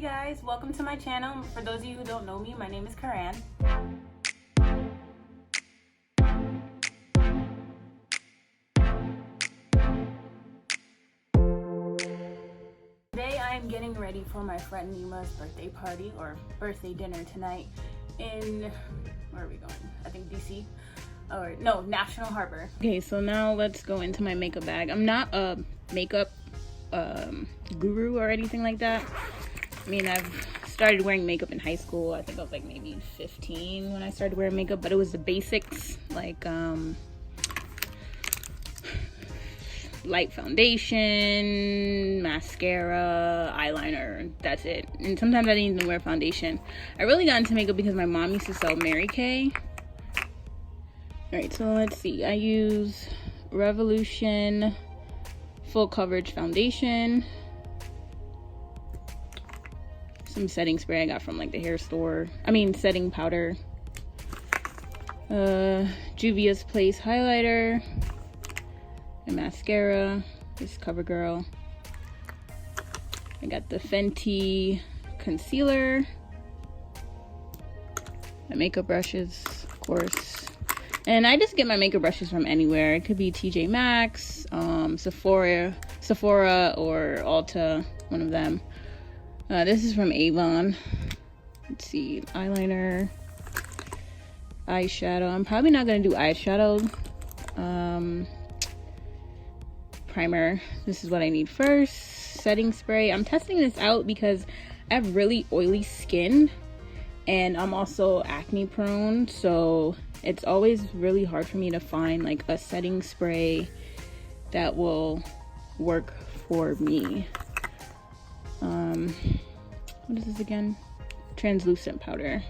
guys, welcome to my channel. For those of you who don't know me, my name is Karan. Today I am getting ready for my friend Nima's birthday party or birthday dinner tonight in, where are we going? I think DC, or no, National Harbor. Okay, so now let's go into my makeup bag. I'm not a makeup guru or anything like that. I mean, I've started wearing makeup in high school. I think I was like maybe 15 when I started wearing makeup, but it was the basics, like light foundation, mascara, eyeliner. That's it. And sometimes I didn't even wear foundation. I really got into makeup because my mom used to sell Mary Kay. All right, so let's see. I use Revolution full coverage foundation, some setting spray I got from like the hair store, setting powder, Juvia's Place highlighter, and mascara, this CoverGirl. I got the Fenty concealer, my makeup brushes, of course. And I just get my makeup brushes from anywhere. It could be TJ Maxx, Sephora, or Ulta, one of them. This is from Avon. Let's see, eyeliner, eyeshadow. I'm probably not gonna do eyeshadow. Primer. This is what I need first. Setting spray. I'm testing this out because I have really oily skin, and I'm also acne prone, so it's always really hard for me to find like a setting spray that will work for me. What is this again? Translucent powder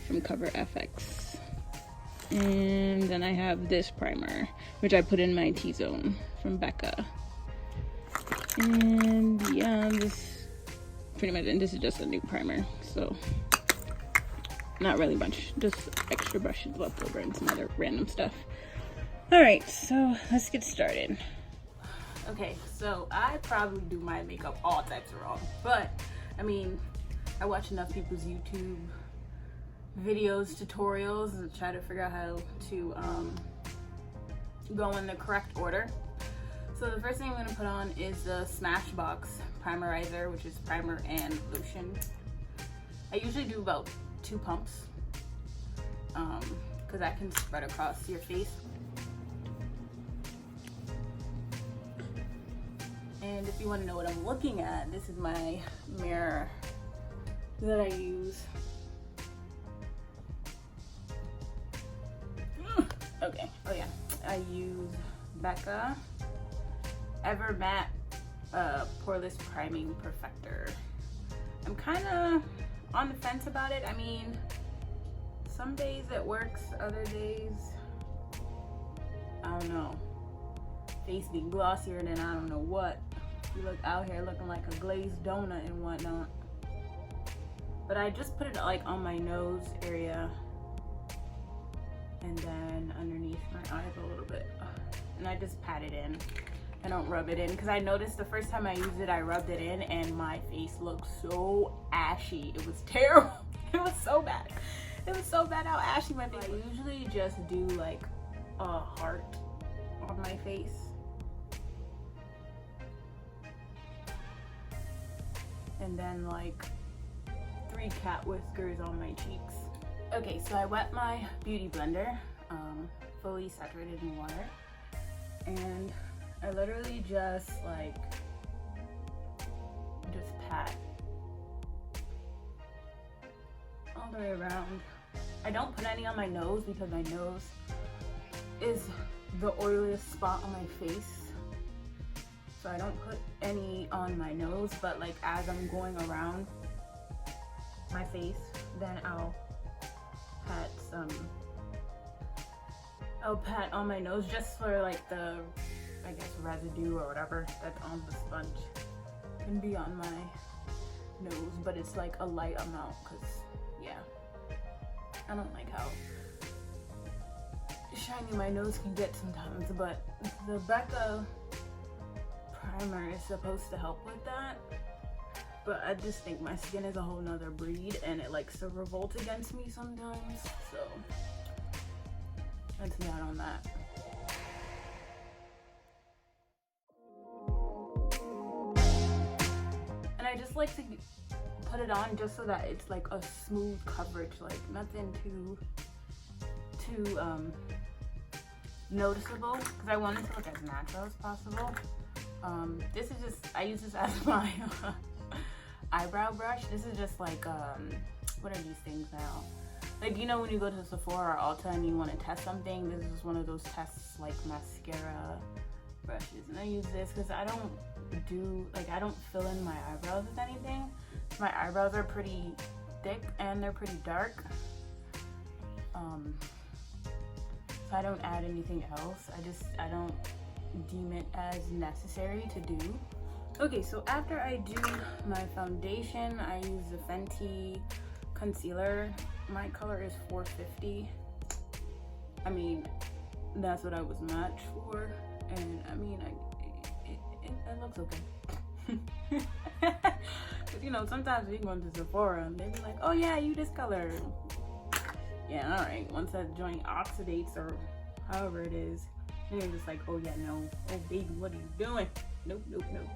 from Cover FX. And then I have this primer, which I put in my T-zone from Becca. And yeah, this pretty much, and this is just a new primer, so not really much, just extra brushes left over and some other random stuff. All right, so let's get started. Okay, so I probably do my makeup all types of wrong, but I mean, I watch enough people's YouTube videos, tutorials, and try to figure out how to go in the correct order. So the first thing I'm gonna put on is the Smashbox Primerizer, which is primer and lotion. I usually do about 2 pumps, because that can spread across your face. And if you want to know what I'm looking at, this is my mirror that I use. Okay, oh yeah, I use Becca Ever Matte Poreless Priming Perfector. I'm kind of on the fence about it. I mean, some days it works, other days, I don't know. Face be glossier than I don't know what. You look out here looking like a glazed donut and whatnot. But I just put it like on my nose area and then underneath my eyes a little bit. And I just pat it in. I don't rub it in because I noticed the first time I used it, I rubbed it in and my face looked so ashy. It was terrible. It was so bad. It was so bad how ashy my face was. I usually just do like a heart on my face. And then like 3 cat whiskers on my cheeks. Okay, so I wet my beauty blender, fully saturated in water. And I literally just pat all the way around. I don't put any on my nose because my nose is the oiliest spot on my face. So I don't put any on my nose, but like as I'm going around my face, then I'll pat on my nose just for like the, I guess, residue or whatever that's on the sponge can be on my nose, but it's like a light amount because yeah, I don't like how shiny my nose can get sometimes, but the Becca primer is supposed to help with that. but I just think my skin is a whole nother breed and it likes to revolt against me sometimes, so that's that on that. And I just like to put it on just so that it's like a smooth coverage, like nothing too noticeable, because I want it to look as natural as possible. This is just, I use this as my eyebrow brush. This is just like, what are these things now? Like, you know when you go to Sephora or Ulta and you want to test something, this is one of those tests, like mascara brushes. And I use this because I don't fill in my eyebrows with anything. My eyebrows are pretty thick and they're pretty dark. So I don't add anything else. I don't deem it as necessary to do. Okay, so after I do my foundation, I use the Fenty concealer. My color is 450. I mean, that's what I was matched for, and I mean, it looks okay. Cause you know, sometimes we go into Sephora and they be like, "Oh yeah, you this color." Yeah, all right. Once that joint oxidates or however it is, then you're just like, "Oh yeah, no. Oh baby, what are you doing?" Nope, nope, nope.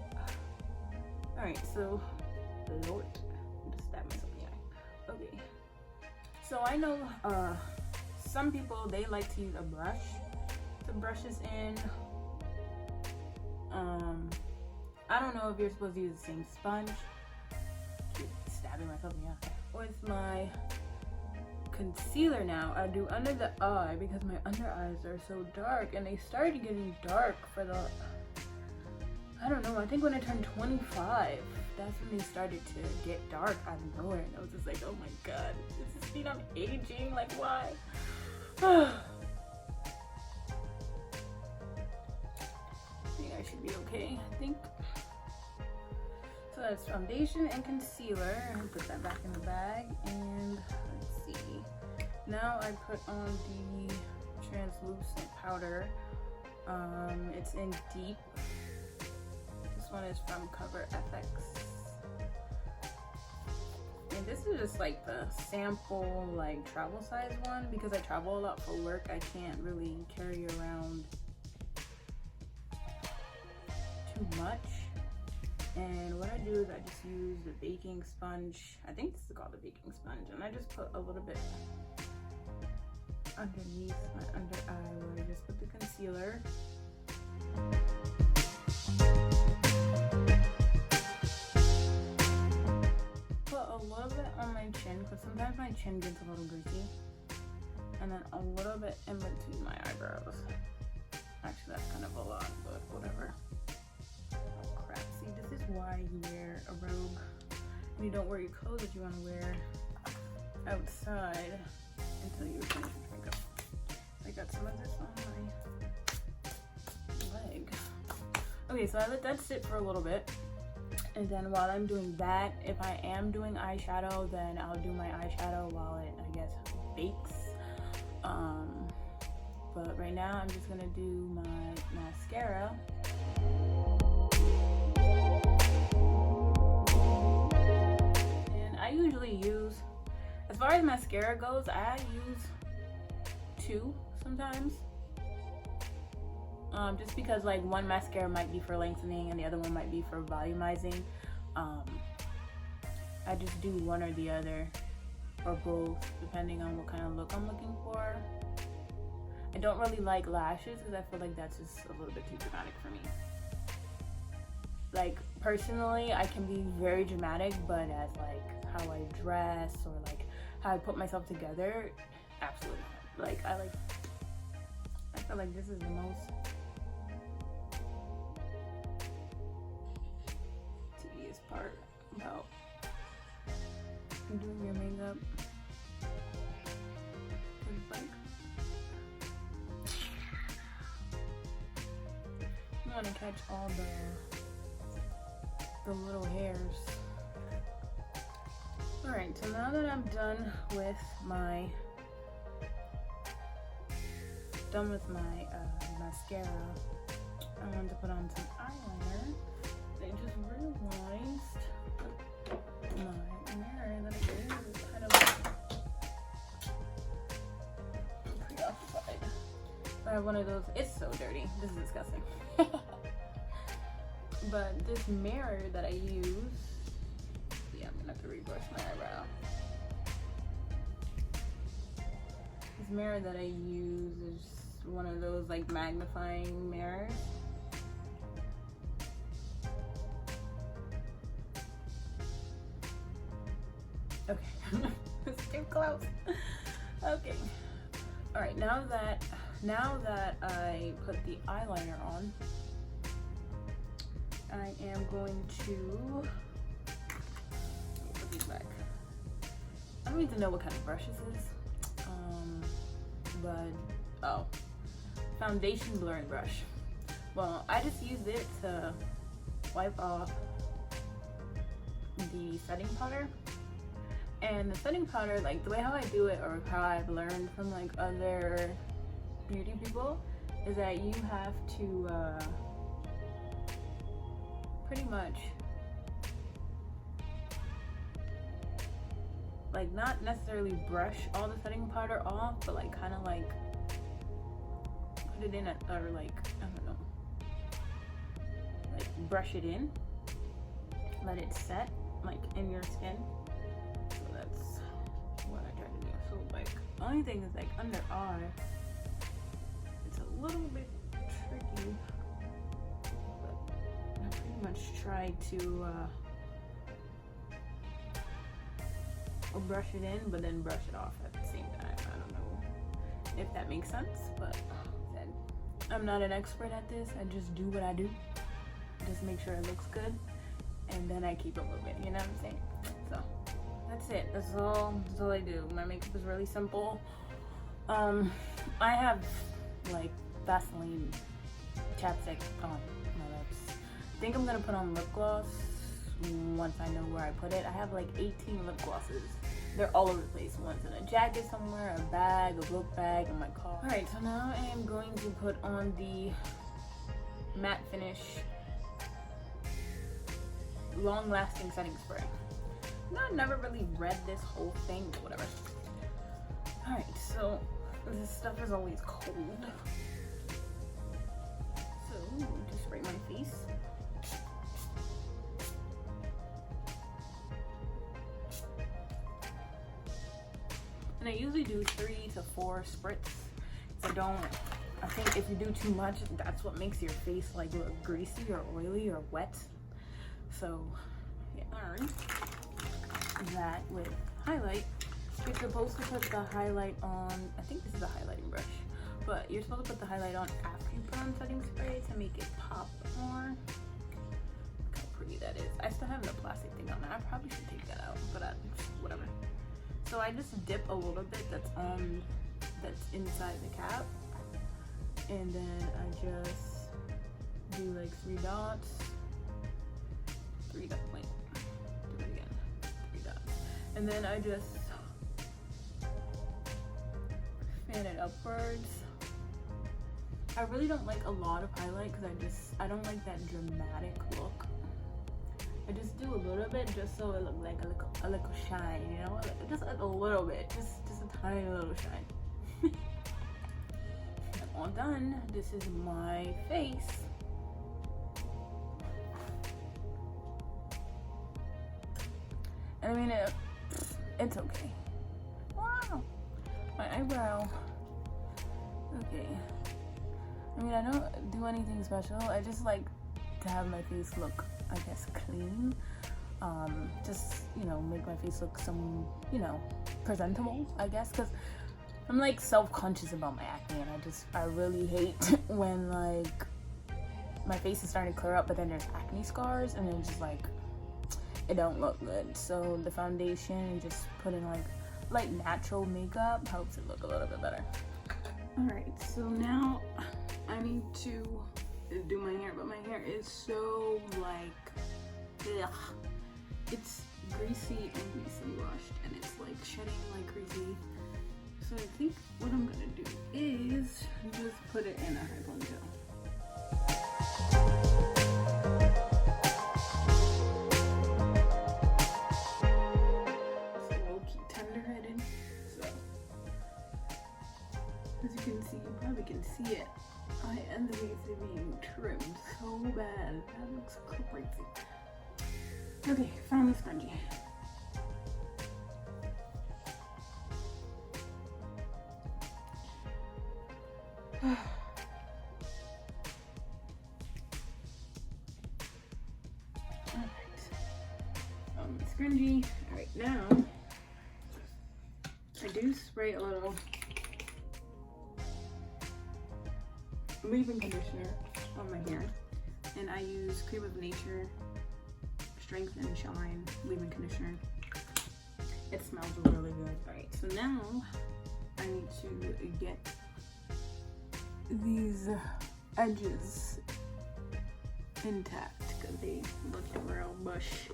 All right, so Lord, just stab myself in the eye. Okay. So I know some people, they like to use a brush to brush this in. I don't know if you're supposed to use the same sponge. Keep stabbing myself in the eye. With my concealer now, I do under the eye because my under eyes are so dark, and they started getting dark for the, I don't know, I think when I turned 25, that's when they started to get dark out of nowhere, and I was just like, oh my god, this is mean I'm aging, like why? I think I should be okay, I think. So that's foundation and concealer. I put that back in the bag, and let's see. Now I put on the translucent powder. It's in Deep. This one is from Cover FX. And this is just like the sample, like travel size one, because I travel a lot for work. I can't really carry around too much. And what I do is I just use the baking sponge. I think this is called the baking sponge. And I just put a little bit underneath my under eye where I just put the concealer. Put a little bit on my chin, because sometimes my chin gets a little greasy. And then a little bit in between my eyebrows. Actually, that's kind of a lot, but whatever. See, this is why you wear a robe and you don't wear your clothes that you want to wear outside until you finish your makeup. I got some of this on my leg. Okay, so I let that sit for a little bit, and then while I'm doing that, if I am doing eyeshadow, then I'll do my eyeshadow while it, I guess, bakes. But right now I'm just gonna do my mascara. I usually use, as far as mascara goes, I use 2 sometimes. Just because like one mascara might be for lengthening and the other one might be for volumizing. I just do one or the other, or both, depending on what kind of look I'm looking for. I don't really like lashes because I feel like that's just a little bit too dramatic for me. Like personally, I can be very dramatic, but as like how I dress or like how I put myself together, absolutely not. Like I feel like this is the most tedious part about doing your makeup. It's like you want to catch all the little hairs. Alright, so now that I'm done with my mascara, I wanted to put on some eyeliner. I just realized have one of those. It's so dirty. This is disgusting. But this mirror that I use, yeah, I'm gonna have to rebrush my eyebrow. This mirror that I use is one of those like magnifying mirrors. Okay, it's too close. Okay. All right, now that I put the eyeliner on, I am going to put these back. I don't even know what kind of brush this is, but foundation blurring brush. Well, I just used it to wipe off the setting powder. And the setting powder, like the way how I do it, or how I've learned from like other beauty people, is that you have to pretty much like not necessarily brush all the setting powder off, but like kind of like put it in or like, I don't know, like brush it in, let it set like in your skin. So that's what I try to do. So like the only thing is like under eye, it's a little bit tricky, but I pretty much try to brush it in, but then brush it off at the same time. I don't know if that makes sense, but I'm not an expert at this. I just do what I do. Just make sure it looks good, and then I keep it moving. You know what I'm saying? So that's it. That's all I do. My makeup is really simple. I have like Vaseline chapstick on my lips. I think I'm gonna put on lip gloss once I know where I put it. I have like 18 lip glosses. They're all over the place. One's in a jacket somewhere, a bag, a book bag, in my car. All right, so now I am going to put on the matte finish long-lasting setting spray. I never really read this whole thing, but whatever. All right, so this stuff is always cold. So just spray my face. And I usually do 3 to 4 spritz. I think if you do too much, that's what makes your face like look greasy or oily or wet. So yeah, learn that with highlight. You're supposed to put the highlight on, I think this is a highlighting brush, but you're supposed to put the highlight on after you put on setting spray to make it pop more. Look how pretty that is. I still have the plastic thing on there. I probably should take that out, but whatever. So I just dip a little bit that's inside the cap, and then I just do like 3 dots. 3 dots, wait, do it again, 3 dots. And then I just fan it upwards. I really don't like a lot of highlight because I don't like that dramatic look. I just do a little bit just so it looks like a little shine, you know? Just a little bit, just a tiny little shine. And all done. This is my face. And I mean, it's okay. Wow. My eyebrow. Okay. I mean, I don't do anything special. I just like to have my face look, I guess, clean. Just, you know, make my face look presentable, I guess, because I'm like self-conscious about my acne, and I really hate when like my face is starting to clear up, but then there's acne scars, and it's just like, it don't look good. So the foundation and just putting like natural makeup helps it look a little bit better. All right, so now I need to do my hair, but my hair is so like, ugh. It's greasy and recently washed, and it's like shedding like crazy. So I think what I'm gonna do is just put it in a high ponytail. It's low-key tender-headed, so as you probably can see it. My ends need to be trimmed so bad. That looks crazy. Okay, found the scrunchie. Scrunchie. Alright, now I do spray a little leave-in conditioner on my hair, and I use Creme of Nature Strength and Shine leave-in conditioner. It smells really good. Alright, so now I need to get these edges intact because they look real bushy.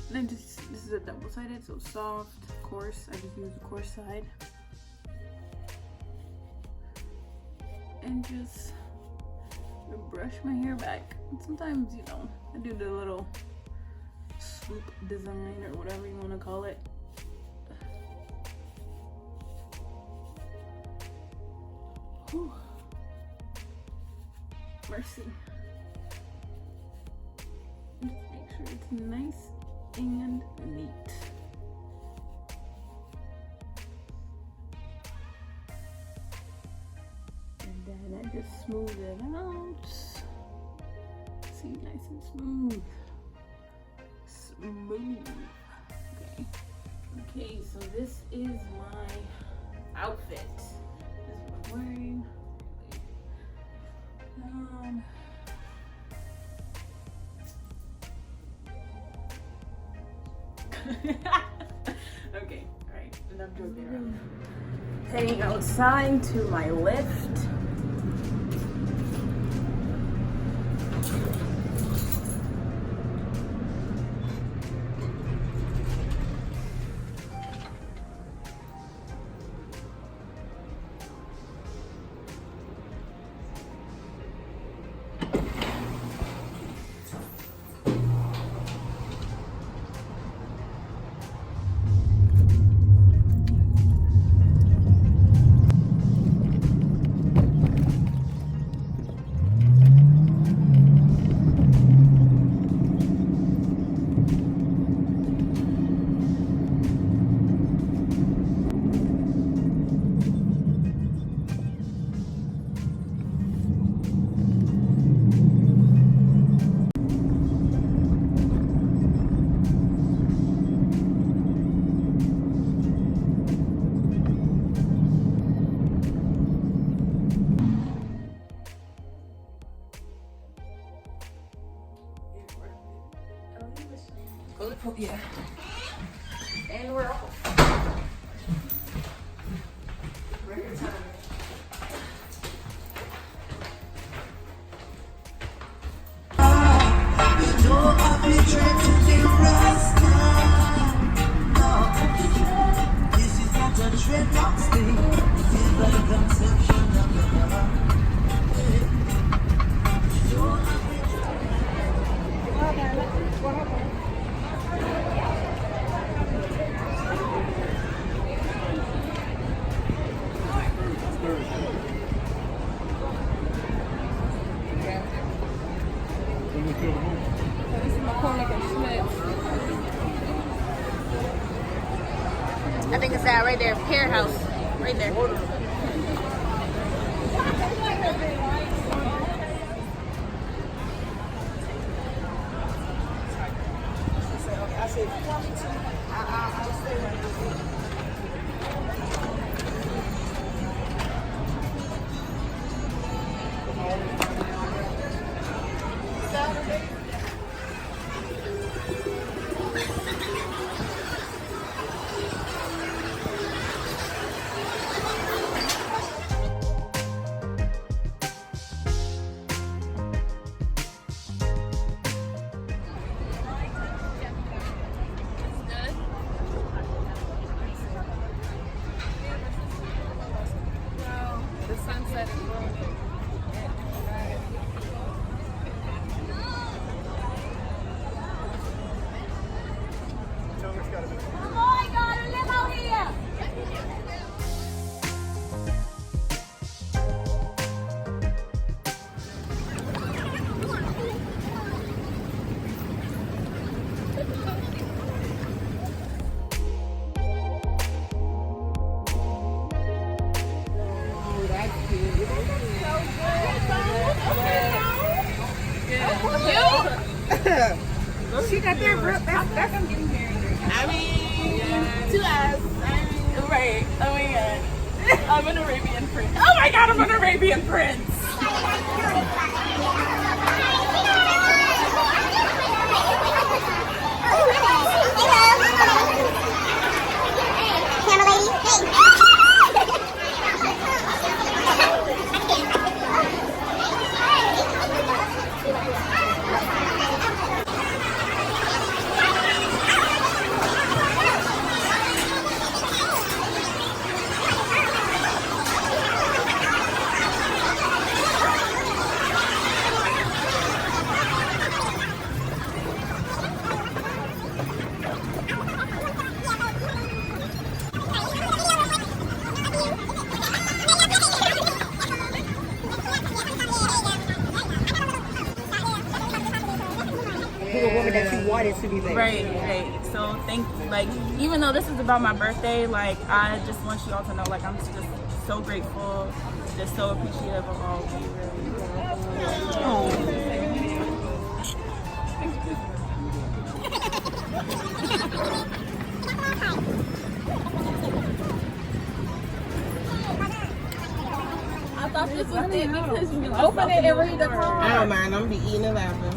Then this is a double-sided, so soft, coarse. I just use the coarse side. And just brush my hair back. And sometimes, you know, I do the little swoop design or whatever you want to call it. Whew. Mercy. Just make sure it's nice and neat. And then I just smooth it out. See, nice and smooth. Smooth. Okay. Okay, so this is my outfit. This is what I'm wearing. Okay, alright, enough joking around. Heading outside to my lift. Yeah. And we're off. Record time. I think it's that right there, Pear House, right there. She got that real. That's I'm getting married. I mean, to us. Right. Oh my god. I'm an Arabian prince. Oh my god, I'm an Arabian prince. Camera lady. Hey. The woman that you wanted to be there. Right. So even though this is about my birthday, like I just want you all to know, like I'm just so grateful, just so appreciative of all of you. Really. I thought this was it because you open it and read the card. I don't mind. I'm gonna be eating and laughing.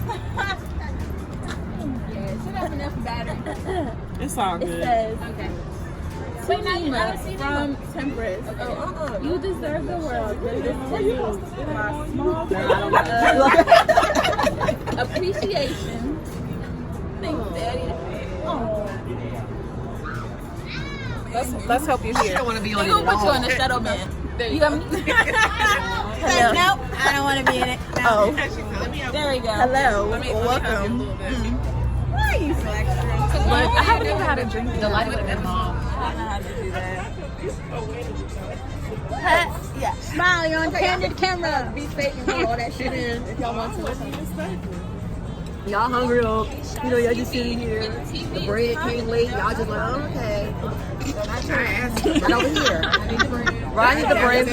Should have enough battery. It's all It good. says, okay. Sunima from Temperance. You deserve the world. This is my small appreciation. Thanks, Daddy. Let's help you here. I don't want to be on We're gonna put you in the settlement. You got me? Hello. Nope, I don't want to be in it. No. Oh, There we go. hello. Welcome. Why are you so extra? Look, I haven't even had a drink. The light would have been long. I don't know how to do that. Yeah. Smile, you're on candid camera. Be fake and put all that shit in if y'all want to. Y'all hungry though? You know, y'all just sitting here. The bread came late. Y'all just like, oh, okay. Right over here. Right, the bread.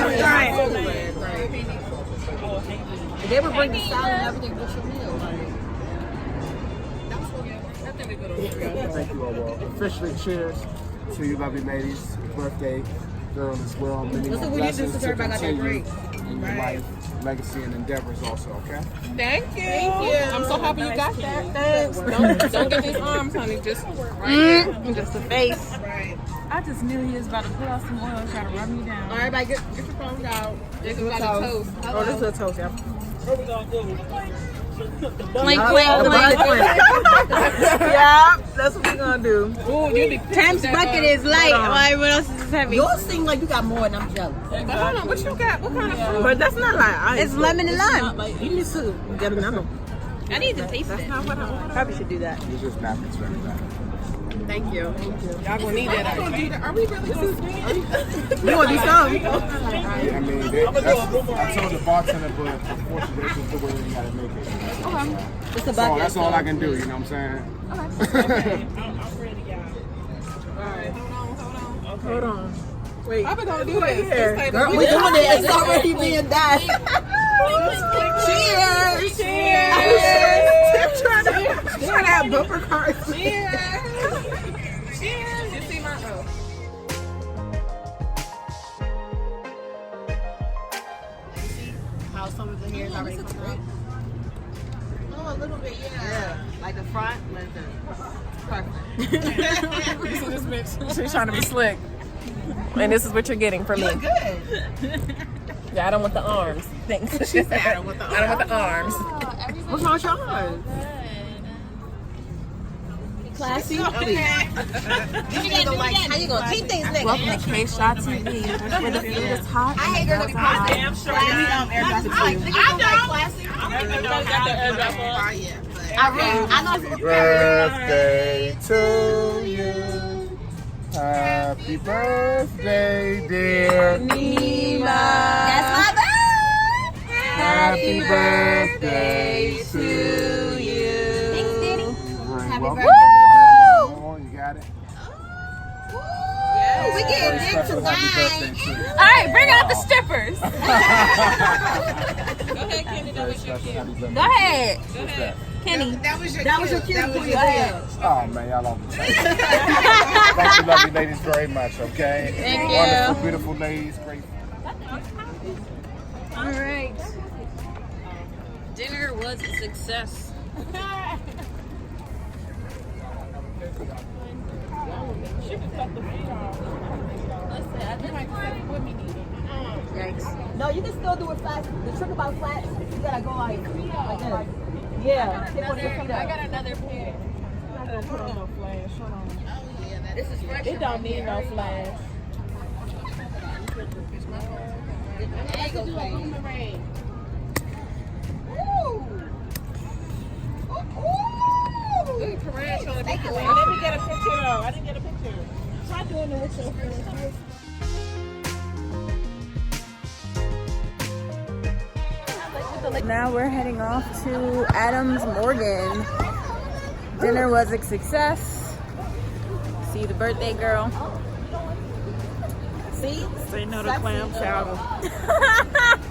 Right. They would bring the salad and everything with your meal. Thank you all. Officially cheers to you lovely ladies. Birthday girl as well. Many more blessings to continue in your life, legacy, and endeavors also, okay? Thank you. I'm so happy you got that. Thanks. Don't get these arms, honey. Just Just the face. I just knew he was about to put out some oil and try to rub me down. all right, everybody, get your phones out. This is about to toast. Oh, this is a toast, yeah. Blink, Yeah, that's what we're gonna do. Ooh, you be Tim's bucket is light. Why? What else is heavy? Yours seem like you got more and I'm jealous. But hold on, what you got? What kind of food? But that's not like ice. It's lemon and lime. You need to get another. I need to taste it. Probably should do that. It's just napkins for everybody. Thank you. Y'all gonna need that. Are we really gonna do it? You want to do something? Yeah, I mean, I told the bartender, but unfortunately, that's just the way we gotta make it. It's a So bucket. that's all I can do, you know what I'm saying? I'm ready, y'all. Alright, hold on. Wait. How we gonna do this? Girl, we doing it. It's already being done. Cheers! Cheers! Trying to have bumper cars. Cheers! Cheers! You see my how some of the hair is already coming up? Oh, a little bit, yeah. Like the front, perfect. This bitch, she's trying to be slick. And this is what you're getting from me. Good. Yeah, I don't want the arms. Thanks. She said I don't want the arms. I don't want the arms. What's wrong with your arms? Classy. Okay. How you gonna keep things nigga? Welcome to K-Shot TV, where the food is hot. I hate girls to be hot. Damn sure. I Happy birthday to you. Happy birthday, dear Nima. That's my birthday. Happy birthday to you. Thanks, Daddy. Happy birthday. You got it? We getting Very dick special happy birthday tonight. to you. All right, bring out the strippers. Go ahead, Candy. Very special happy birthday. Go ahead. What's that? Kenny. That was your cue. Go ahead. Oh man, y'all love me. Thank you, lovely ladies, very much. Okay. Thank Wonderful, you. beautiful ladies. Great. All right. Dinner was a success. Yikes. No, you can still do it flat. The trick about flat, you gotta go like this. Yeah. I got another pair. I don't put on no flash. Hold on. This is fresh. It don't need no flash. There you go, baby. Let me get a picture though. I didn't get a picture. Try doing it with your friends. Now we're heading off to Adams Morgan. Dinner was a success. See the birthday girl. See? Say no to clam chowder.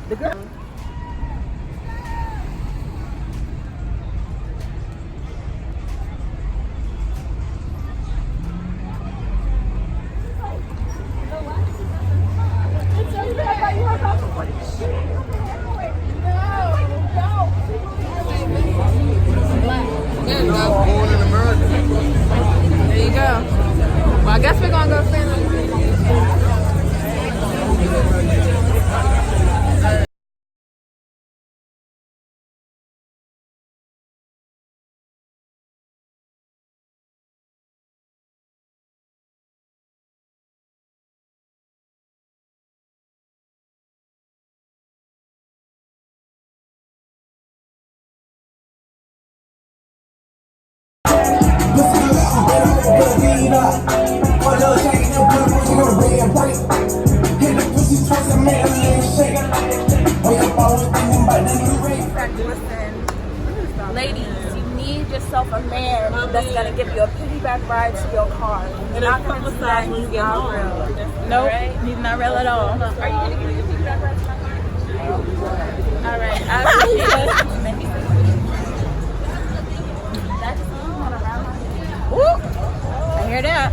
The girl. There you go. Well, I guess we're gonna go family. Listen, ladies, you need yourself a man that's gonna give you a piggyback ride to your car. You're not gonna do that. He's not real. Nope, he's not real at all. Are you gonna give me a piggyback ride to my car? All right, I appreciate it. Woo! I hear that.